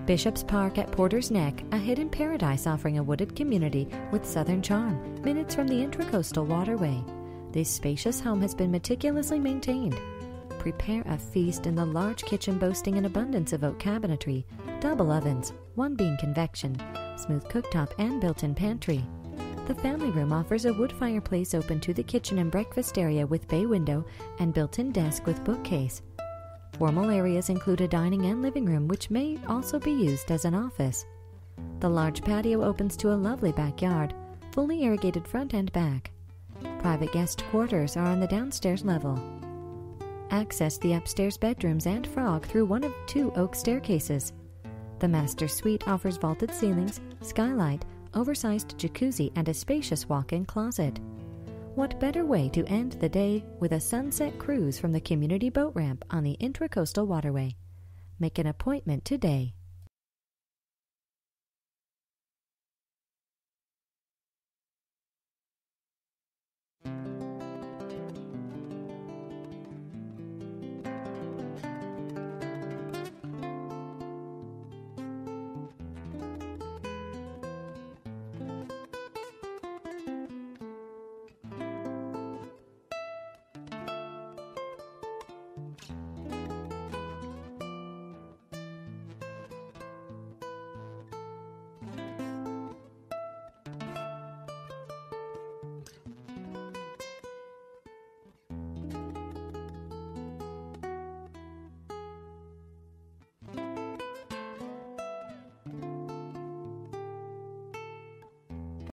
Bishop's Park at Porter's Neck, a hidden paradise offering a wooded community with southern charm, minutes from the Intracoastal Waterway. This spacious home has been meticulously maintained. Prepare a feast in the large kitchen boasting an abundance of oak cabinetry, double ovens, one-beam convection, smooth cooktop, and built-in pantry. The family room offers a wood fireplace open to the kitchen and breakfast area with bay window and built-in desk with bookcase. Formal areas include a dining and living room, which may also be used as an office. The large patio opens to a lovely backyard, fully irrigated front and back. Private guest quarters are on the downstairs level. Access the upstairs bedrooms and frog through one of two oak staircases. The master suite offers vaulted ceilings, skylight, oversized jacuzzi, and a spacious walk-in closet. What better way to end the day with a sunset cruise from the community boat ramp on the Intracoastal Waterway? Make an appointment today.